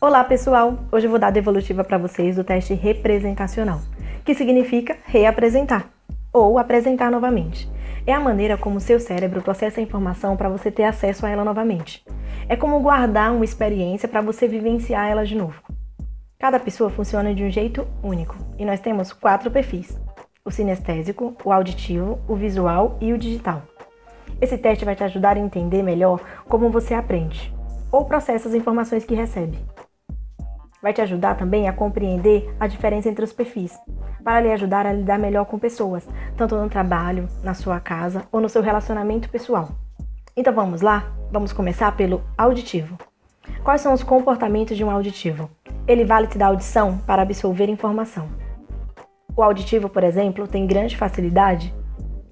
Olá pessoal, hoje eu vou dar a devolutiva para vocês do teste representacional, que significa reapresentar ou apresentar novamente. É a maneira como o seu cérebro processa a informação para você ter acesso a ela novamente. É como guardar uma experiência para você vivenciar ela de novo. Cada pessoa funciona de um jeito único e nós temos 4 perfis: o sinestésico, o auditivo, o visual e o digital. Esse teste vai te ajudar a entender melhor como você aprende ou processa as informações que recebe. Vai te ajudar também a compreender a diferença entre os perfis, para lhe ajudar a lidar melhor com pessoas, tanto no trabalho, na sua casa ou no seu relacionamento pessoal. Então vamos lá? Vamos começar pelo auditivo. Quais são os comportamentos de um auditivo? Ele vale te dar audição para absorver informação. O auditivo, por exemplo, tem grande facilidade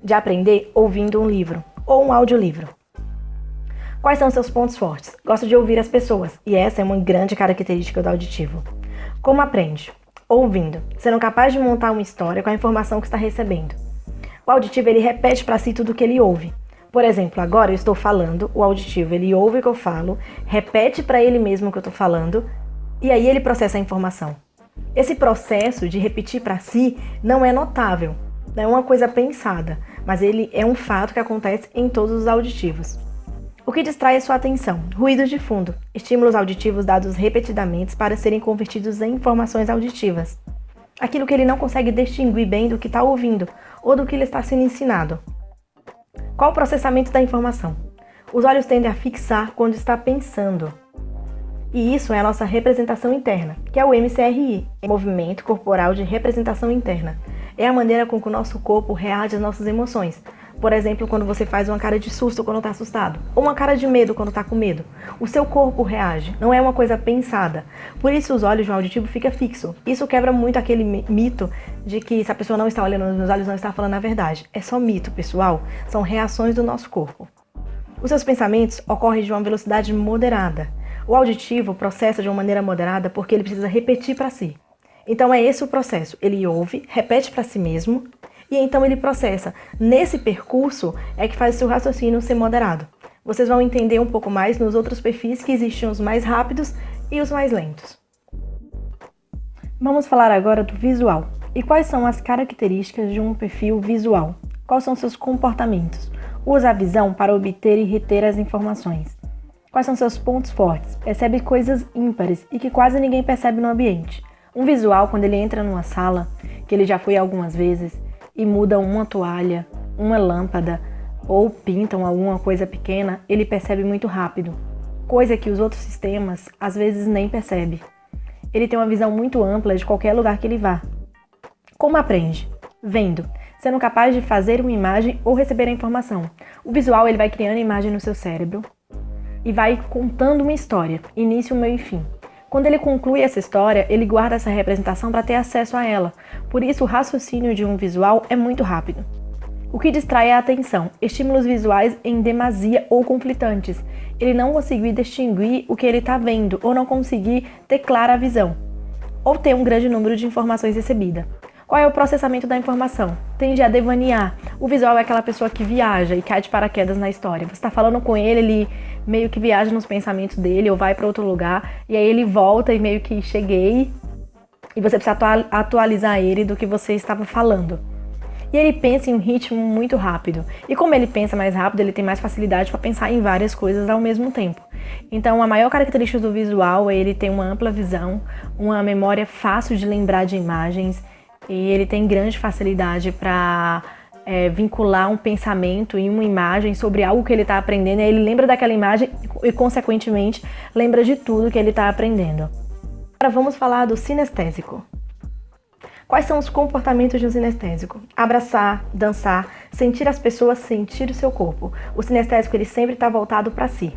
de aprender ouvindo um livro ou um audiolivro. Quais são seus pontos fortes? Gosta de ouvir as pessoas, e essa é uma grande característica do auditivo. Como aprende? Ouvindo, sendo capaz de montar uma história com a informação que está recebendo. O auditivo, ele repete para si tudo o que ele ouve. Por exemplo, agora eu estou falando, o auditivo, ele ouve o que eu falo, repete para ele mesmo o que eu estou falando, e aí ele processa a informação. Esse processo de repetir para si não é notável, não é uma coisa pensada, mas ele é um fato que acontece em todos os auditivos. O que distrai a sua atenção? Ruídos de fundo, estímulos auditivos dados repetidamente para serem convertidos em informações auditivas. Aquilo que ele não consegue distinguir bem do que está ouvindo ou do que lhe está sendo ensinado. Qual o processamento da informação? Os olhos tendem a fixar quando está pensando. E isso é a nossa representação interna, que é o MCRI, Movimento Corporal de Representação Interna. É a maneira com que o nosso corpo reage às nossas emoções. Por exemplo, quando você faz uma cara de susto quando está assustado, ou uma cara de medo quando está com medo. O seu corpo reage, não é uma coisa pensada. Por isso os olhos de um auditivo ficam fixos. Isso quebra muito aquele mito de que se a pessoa não está olhando nos meus olhos, não está falando a verdade. É só mito, pessoal. São reações do nosso corpo. Os seus pensamentos ocorrem de uma velocidade moderada. O auditivo processa de uma maneira moderada porque ele precisa repetir para si. Então é esse o processo. Ele ouve, repete para si mesmo, e então ele processa. Nesse percurso é que faz o seu raciocínio ser moderado. Vocês vão entender um pouco mais nos outros perfis, que existem os mais rápidos e os mais lentos. Vamos falar agora do visual. E quais são as características de um perfil visual? Quais são seus comportamentos? Usa a visão para obter e reter as informações. Quais são seus pontos fortes? Percebe coisas ímpares e que quase ninguém percebe no ambiente. Um visual, quando ele entra numa sala, que ele já foi algumas vezes, e muda uma toalha, uma lâmpada ou pintam alguma coisa pequena, ele percebe muito rápido, coisa que os outros sistemas às vezes nem percebem. Ele tem uma visão muito ampla de qualquer lugar que ele vá. Como aprende? Vendo, sendo capaz de fazer uma imagem ou receber a informação. O visual, ele vai criando a imagem no seu cérebro e vai contando uma história, início, meio e fim. Quando ele conclui essa história, ele guarda essa representação para ter acesso a ela. Por isso, o raciocínio de um visual é muito rápido. O que distrai é a atenção. Estímulos visuais em demasia ou conflitantes. Ele não conseguir distinguir o que ele está vendo ou não conseguir ter clara a visão. Ou ter um grande número de informações recebidas. Qual é o processamento da informação? Tende a devanear. O visual é aquela pessoa que viaja e cai de paraquedas na história. Você está falando com ele, ele meio que viaja nos pensamentos dele ou vai para outro lugar, e aí ele volta e meio que cheguei, e você precisa atualizar ele do que você estava falando. E ele pensa em um ritmo muito rápido. E como ele pensa mais rápido, ele tem mais facilidade para pensar em várias coisas ao mesmo tempo. Então, a maior característica do visual é ele ter uma ampla visão, uma memória fácil de lembrar de imagens, e ele tem grande facilidade para vincular um pensamento e uma imagem sobre algo que ele está aprendendo. E aí ele lembra daquela imagem e, consequentemente, lembra de tudo que ele está aprendendo. Agora vamos falar do sinestésico. Quais são os comportamentos de um sinestésico? Abraçar, dançar, sentir as pessoas, sentir o seu corpo. O sinestésico, ele sempre está voltado para si.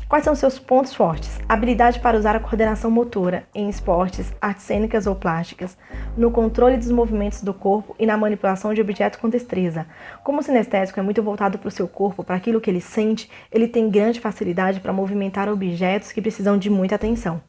Quais são seus pontos fortes? Habilidade para usar a coordenação motora em esportes, artes cênicas ou plásticas, no controle dos movimentos do corpo e na manipulação de objetos com destreza. Como o sinestésico é muito voltado para o seu corpo, para aquilo que ele sente, ele tem grande facilidade para movimentar objetos que precisam de muita atenção.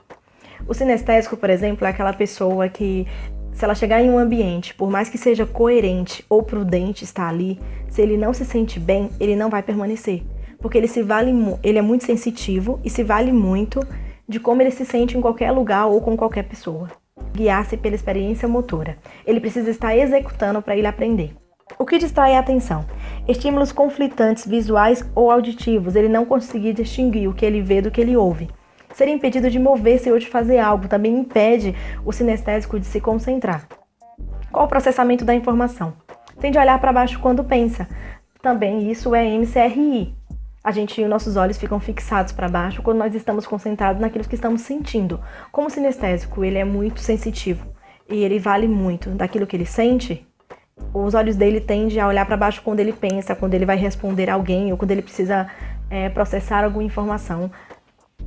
O sinestésico, por exemplo, é aquela pessoa que, se ela chegar em um ambiente, por mais que seja coerente ou prudente estar ali, se ele não se sente bem, ele não vai permanecer. Porque ele é muito sensitivo e se vale muito de como ele se sente em qualquer lugar ou com qualquer pessoa. Guiar-se pela experiência motora. Ele precisa estar executando para ele aprender. O que distrai a atenção? Estímulos conflitantes visuais ou auditivos. Ele não conseguir distinguir o que ele vê do que ele ouve. Ser impedido de mover-se ou de fazer algo também impede o sinestésico de se concentrar. Qual o processamento da informação? Tende a olhar para baixo quando pensa. Também isso é MCRI. Nossos olhos ficam fixados para baixo quando nós estamos concentrados naquilo que estamos sentindo. Como o sinestésico, ele é muito sensitivo e ele vale muito daquilo que ele sente, os olhos dele tendem a olhar para baixo quando ele pensa, quando ele vai responder a alguém ou quando ele precisa processar alguma informação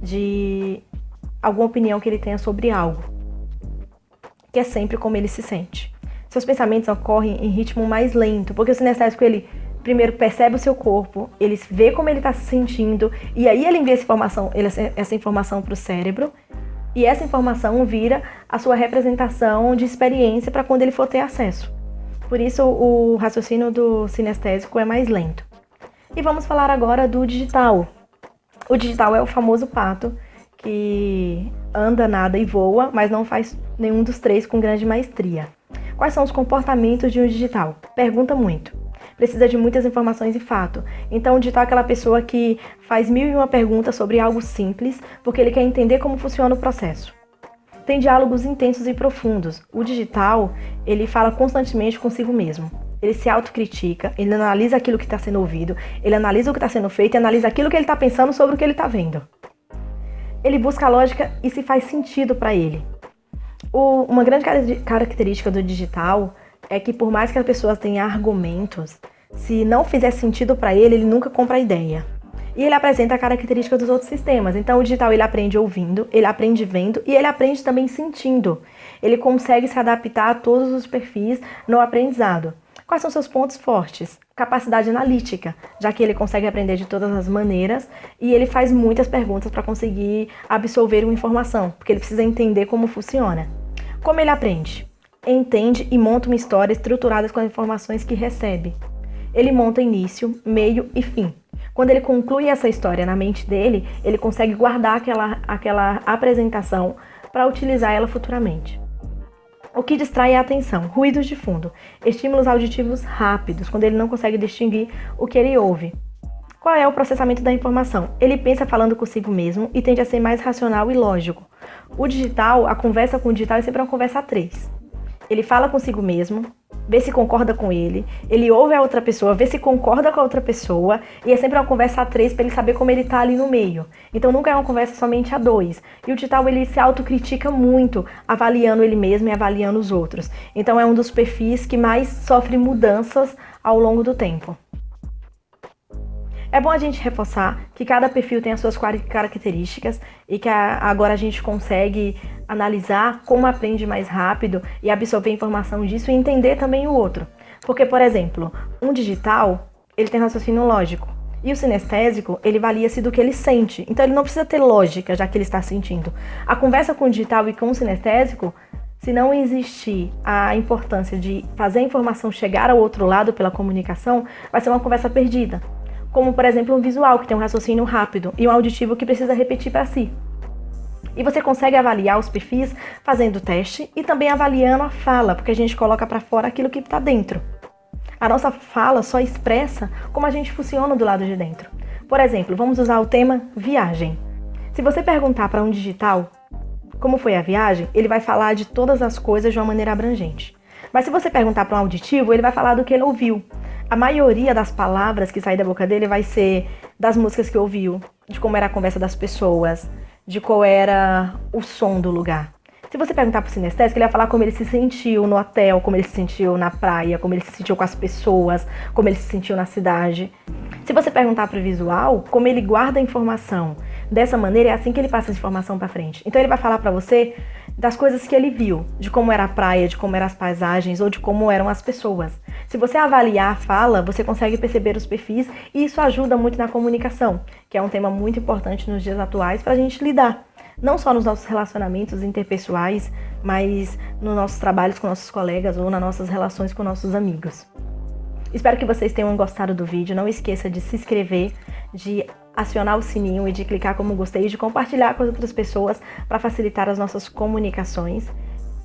de alguma opinião que ele tenha sobre algo, que é sempre como ele se sente. Seus pensamentos ocorrem em ritmo mais lento, porque o sinestésico, ele primeiro percebe o seu corpo, ele vê como ele está se sentindo, e aí ele envia essa informação para o cérebro, e essa informação vira a sua representação de experiência para quando ele for ter acesso. Por isso, o raciocínio do sinestésico é mais lento. E vamos falar agora do digital. O digital é o famoso pato que anda, nada e voa, mas não faz nenhum dos três com grande maestria. Quais são os comportamentos de um digital? Pergunta muito. Precisa de muitas informações e fato. Então, o digital é aquela pessoa que faz 1001 perguntas sobre algo simples, porque ele quer entender como funciona o processo. Tem diálogos intensos e profundos. O digital, ele fala constantemente consigo mesmo. Ele se autocritica, ele analisa aquilo que está sendo ouvido, ele analisa o que está sendo feito e analisa aquilo que ele está pensando sobre o que ele está vendo. Ele busca a lógica e se faz sentido para ele. Uma grande característica do digital é que, por mais que as pessoas tenham argumentos, se não fizer sentido para ele, ele nunca compra a ideia. E ele apresenta a característica dos outros sistemas. Então, o digital, ele aprende ouvindo, ele aprende vendo e ele aprende também sentindo. Ele consegue se adaptar a todos os perfis no aprendizado. Quais são seus pontos fortes? Capacidade analítica, já que ele consegue aprender de todas as maneiras e ele faz muitas perguntas para conseguir absorver uma informação, porque ele precisa entender como funciona. Como ele aprende? Entende e monta uma história estruturada com as informações que recebe. Ele monta início, meio e fim. Quando ele conclui essa história na mente dele, ele consegue guardar aquela apresentação para utilizar ela futuramente. O que distrai a atenção? Ruídos de fundo. Estímulos auditivos rápidos, quando ele não consegue distinguir o que ele ouve. Qual é o processamento da informação? Ele pensa falando consigo mesmo e tende a ser mais racional e lógico. O digital, a conversa com o digital é sempre uma conversa a três. Ele fala consigo mesmo, vê se concorda com ele ouve a outra pessoa, vê se concorda com a outra pessoa, e é sempre uma conversa a três para ele saber como ele tá ali no meio. Então nunca é uma conversa somente a dois. E o digital, ele se autocritica muito, avaliando ele mesmo e avaliando os outros. Então é um dos perfis que mais sofre mudanças ao longo do tempo. É bom a gente reforçar que cada perfil tem as suas características e que agora a gente consegue analisar como aprende mais rápido e absorver informação disso e entender também o outro. Porque, por exemplo, um digital, ele tem raciocínio lógico. E o sinestésico, ele valia-se do que ele sente. Então ele não precisa ter lógica, já que ele está sentindo. A conversa com o digital e com o sinestésico, se não existir a importância de fazer a informação chegar ao outro lado pela comunicação, vai ser uma conversa perdida. Como, por exemplo, um visual que tem um raciocínio rápido e um auditivo que precisa repetir para si. E você consegue avaliar os perfis fazendo o teste e também avaliando a fala, porque a gente coloca para fora aquilo que está dentro. A nossa fala só expressa como a gente funciona do lado de dentro. Por exemplo, vamos usar o tema viagem. Se você perguntar para um digital como foi a viagem, ele vai falar de todas as coisas de uma maneira abrangente. Mas se você perguntar para um auditivo, ele vai falar do que ele ouviu. A maioria das palavras que saem da boca dele vai ser das músicas que ouviu, de como era a conversa das pessoas, de qual era o som do lugar. Se você perguntar pro sinestésico, ele vai falar como ele se sentiu no hotel, como ele se sentiu na praia, como ele se sentiu com as pessoas, como ele se sentiu na cidade. Se você perguntar pro visual, como ele guarda a informação. Dessa maneira, é assim que ele passa essa informação para frente. Então ele vai falar para você das coisas que ele viu, de como era a praia, de como eram as paisagens ou de como eram as pessoas. Se você avaliar a fala, você consegue perceber os perfis e isso ajuda muito na comunicação, que é um tema muito importante nos dias atuais para a gente lidar. Não só nos nossos relacionamentos interpessoais, mas nos nossos trabalhos com nossos colegas ou nas nossas relações com nossos amigos. Espero que vocês tenham gostado do vídeo. Não esqueça de se inscrever, de acionar o sininho e de clicar como gostei, de compartilhar com as outras pessoas para facilitar as nossas comunicações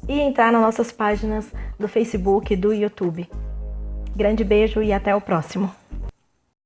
e entrar nas nossas páginas do Facebook e do YouTube. Grande beijo e até o próximo!